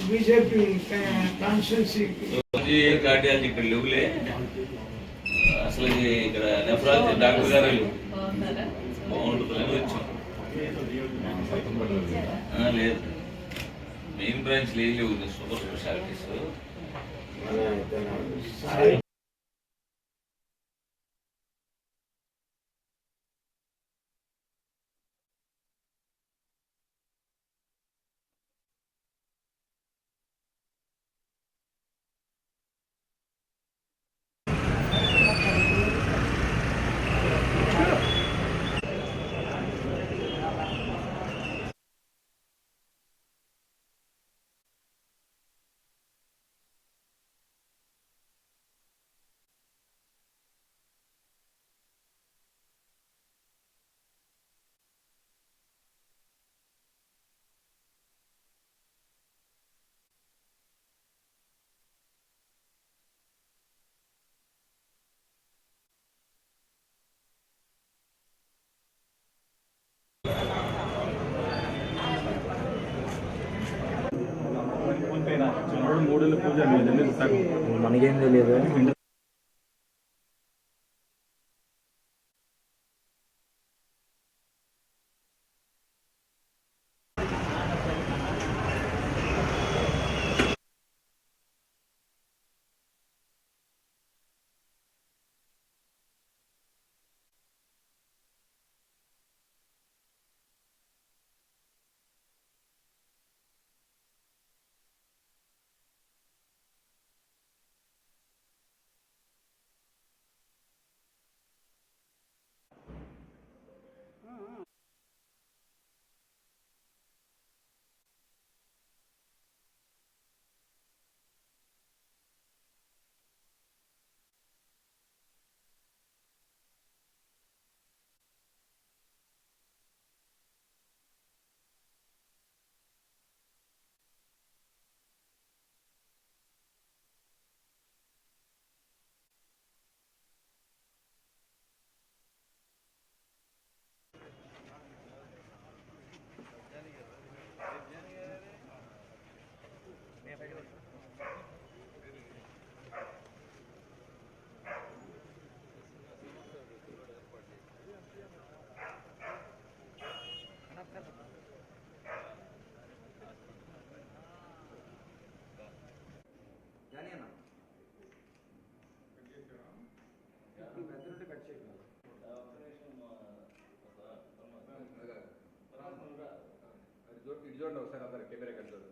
BJP constituency cardiology ఇక్కడ లేవులే అసలు ఇక్కడ నెఫ్రాలజీ డాక్టర్ గారు బాగుంటుందని వచ్చాం. లేదు మెయిన్ బ్రాంచ్ లేవు సూపర్ స్పెషాలిటీస్. మనకేం తెలియదు. చూడండి ఒకసారి అందరు కెమెరా కట్ చూడండి.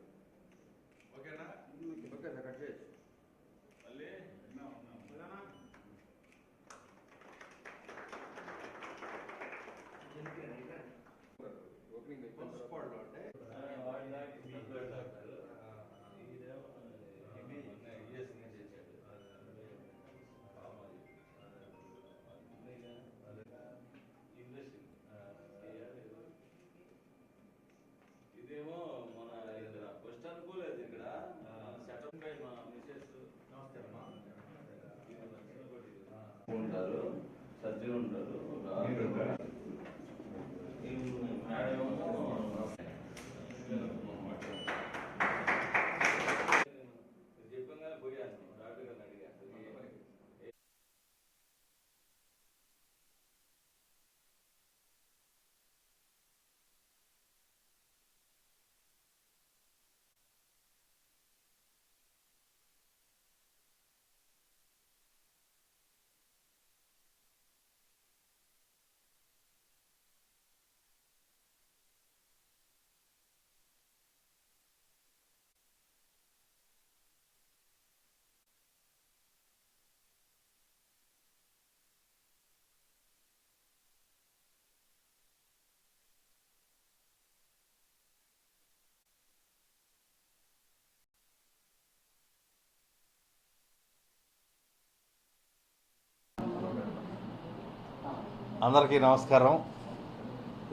ఓకేనా? ఓకే సార్, కట్ చేసి మళ్ళీ ఓపెనింగ్ అంటే ఇదేమో మన ఫస్ట్ అనుకోలేదు ఇక్కడ సెటప్ మా మిసెస్ ఉంటారు, సర్జన్ ఉంటారు, చెప్పగానే పోయాను డాక్టర్ గారిని అడిగాను. అందరికీ నమస్కారం.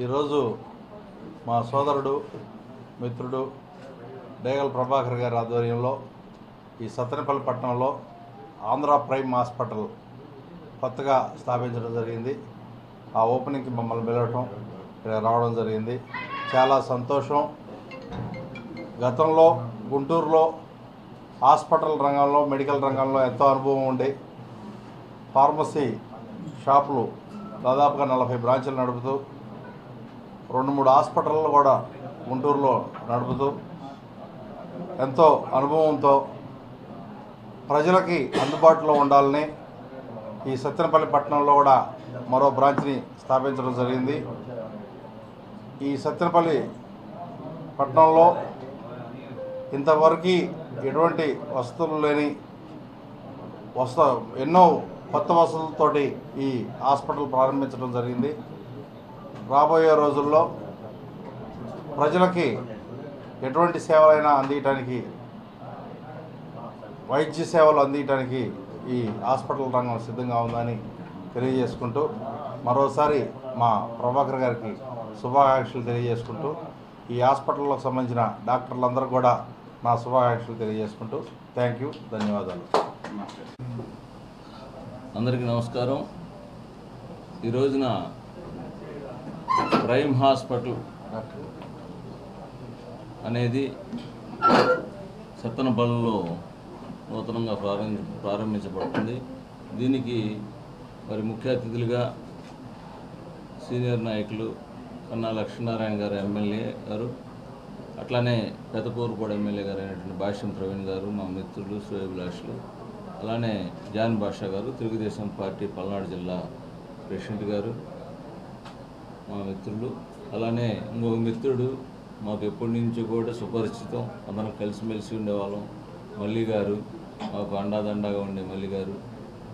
ఈరోజు మా సోదరుడు మిత్రుడు డేగల ప్రభాకర్ గారి ఆధ్వర్యంలో ఈ సత్తెనపల్లి పట్టణంలో ఆంధ్ర ప్రైమ్ హాస్పిటల్ కొత్తగా స్థాపించడం జరిగింది. ఆ ఓపెనింగ్కి మమ్మల్ని పిలవటం ఇక్కడ రావడం జరిగింది. చాలా సంతోషం. గతంలో గుంటూరులో హాస్పిటల్ రంగంలో మెడికల్ రంగంలో ఎంతో అనుభవం ఉండి ఫార్మసీ షాపులు దాదాపుగా 40 బ్రాంచులు నడుపుతూ 2-3 హాస్పిటళ్ళు కూడా గుంటూరులో నడుపుతూ ఎంతో అనుభవంతో ప్రజలకి అందుబాటులో ఉండాలని ఈ సత్తెనపల్లి పట్టణంలో కూడా మరో బ్రాంచ్ని స్థాపించడం జరిగింది. ఈ సత్తెనపల్లి పట్టణంలో ఇంతవరకు ఎటువంటి వసతులు లేని ఎన్నో కొత్త వసతులతోటి ఈ హాస్పిటల్ ప్రారంభించడం జరిగింది. రాబోయే రోజుల్లో ప్రజలకి ఎటువంటి సేవలైనా అందించడానికి, వైద్య సేవలు అందించడానికి ఈ హాస్పిటల్ రంగం సిద్ధంగా ఉందని తెలియజేసుకుంటూ మరోసారి మా ప్రభాకర్ గారికి శుభాకాంక్షలు తెలియజేసుకుంటూ ఈ హాస్పిటల్కి సంబంధించిన డాక్టర్లందరూ కూడా నా శుభాకాంక్షలు తెలియజేసుకుంటూ థ్యాంక్ యూ, ధన్యవాదాలు. అందరికీ నమస్కారం. ఈ రోజున ప్రైమ్ హాస్పిటల్ అనేది సత్తెనపల్లిలో నూతనంగా ప్రారంభించబడుతుంది. దీనికి మరి ముఖ్య అతిథులుగా సీనియర్ నాయకులు కన్నా లక్ష్మీనారాయణ గారు ఎమ్మెల్యే గారు, అట్లానే పెదకూరుపాడు ఎమ్మెల్యే గారు అయినటువంటి భాష్యం ప్రవీణ్ గారు, మా మిత్రులు శ్రేయోభిలాషులు, అలానే జాన్ బాషా గారు, తెలుగుదేశం పార్టీ పల్నాడు జిల్లా ప్రెసిడెంట్ గారు, మా మిత్రులు, అలానే ఇంకొక మిత్రుడు మాకు ఎప్పటి నుంచో కూడా సుపరిచితం, అందరం కలిసిమెలిసి ఉండేవాళ్ళం, మల్లి గారు, మాకు అండాదండాగా ఉండే మల్లి గారు,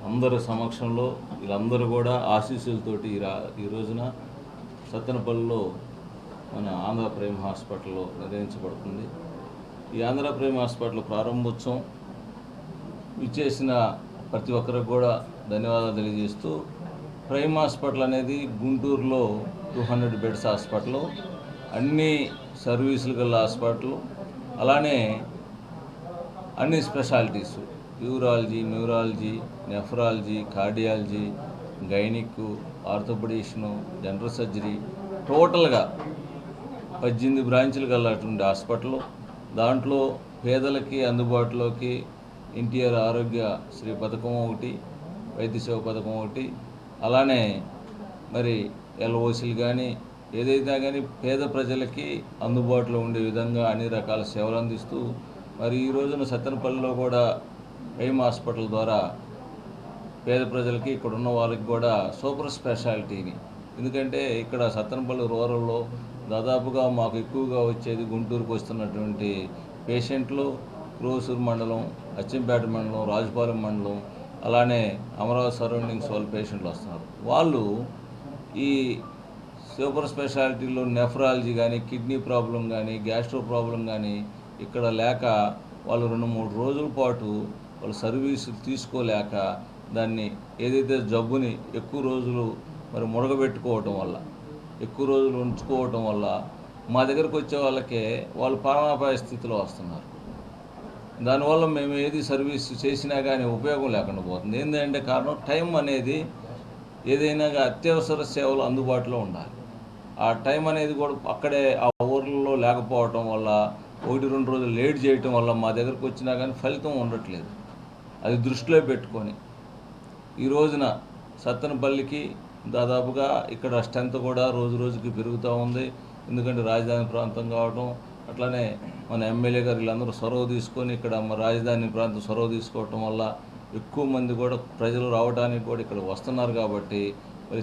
అందరి సమక్షంలో వీళ్ళందరూ కూడా ఆశీస్సులతోటి ఈ రోజున సత్తెనపల్లిలో మన ఆంధ్ర ప్రైమ్ హాస్పిటల్లో నిర్వహించబడుతుంది. ఈ ఆంధ్ర ప్రైమ్ హాస్పిటల్ ప్రారంభోత్సవం ఇచ్చేసిన ప్రతి ఒక్కరికి కూడా ధన్యవాదాలు తెలియజేస్తూ, ప్రైమ్ హాస్పిటల్ అనేది గుంటూరులో 200 బెడ్స్ హాస్పిటల్, అన్ని సర్వీసులు గల హాస్పిటల్, అలానే అన్ని specialities urology, neurology, nephrology, cardiology, gynaec, orthopaedician, general surgery, టోటల్గా 18 బ్రాంచులు గలటువంటి హాస్పిటల్. దాంట్లో పేదలకి అందుబాటులోకి ఎన్టీఆర్ ఆరోగ్య శ్రీ పథకం ఒకటి, వైద్య సేవ పథకం ఒకటి, అలానే మరి ఎల్ఓసీలు కానీ ఏదైతే కానీ పేద ప్రజలకి అందుబాటులో ఉండే విధంగా అన్ని రకాల సేవలు అందిస్తూ మరి ఈ రోజున సత్తెనపల్లిలో కూడా ప్రైమ్ హాస్పిటల్ ద్వారా పేద ప్రజలకి ఇక్కడ ఉన్న వాళ్ళకి కూడా సూపర్ స్పెషాలిటీని, ఎందుకంటే ఇక్కడ సత్తెనపల్లి రూరల్లో దాదాపుగా మాకు ఎక్కువగా వచ్చేది గుంటూరుకు వస్తున్నటువంటి పేషెంట్లు క్రోసూరు మండలం, అచ్చంపేట మండలం, రాజుపాలెం మండలం, అలానే అమరావతి సరౌండింగ్స్ వాళ్ళ పేషెంట్లు వస్తున్నారు. వాళ్ళు ఈ సూపర్ స్పెషాలిటీలో నెఫ్రాలజీ కానీ, కిడ్నీ ప్రాబ్లం కానీ, గ్యాస్ట్రో ప్రాబ్లం కానీ ఇక్కడ లేక వాళ్ళు 2-3 రోజుల పాటు వాళ్ళు సర్వీసు తీసుకోలేక దాన్ని ఏదైతే జబ్బుని ఎక్కువ రోజులు మరి ముడగబెట్టుకోవటం వల్ల, ఎక్కువ రోజులు ఉంచుకోవటం వల్ల మా దగ్గరకు వచ్చే వాళ్ళకే వాళ్ళు ప్రాణాపాయ స్థితిలో వస్తున్నారు. దానివల్ల మేము ఏది సర్వీస్ చేసినా కానీ ఉపయోగం లేకుండా పోతుంది. ఏంటంటే కారణం టైం అనేది ఏదైనా అత్యవసర సేవలు అందుబాటులో ఉండాలి. ఆ టైం అనేది కూడా అక్కడే ఆ ఊర్లలో లేకపోవటం వల్ల 1-2 రోజులు లేట్ చేయటం వల్ల మా దగ్గరకు వచ్చినా కానీ ఫలితం ఉండట్లేదు. అది దృష్టిలో పెట్టుకొని ఈ రోజున సత్తెనపల్లికి దాదాపుగా ఇక్కడ స్ట్రెంత్ కూడా రోజు రోజుకి పెరుగుతూ ఉంది. ఎందుకంటే రాజధాని ప్రాంతం కావటం, అట్లానే మన ఎమ్మెల్యే గారు వీళ్ళందరూ చొరవ తీసుకొని ఇక్కడ రాజధాని ప్రాంతం చొరవ తీసుకోవటం వల్ల ఎక్కువ మంది కూడా ప్రజలు రావడానికి కూడా ఇక్కడ వస్తున్నారు. కాబట్టి మరి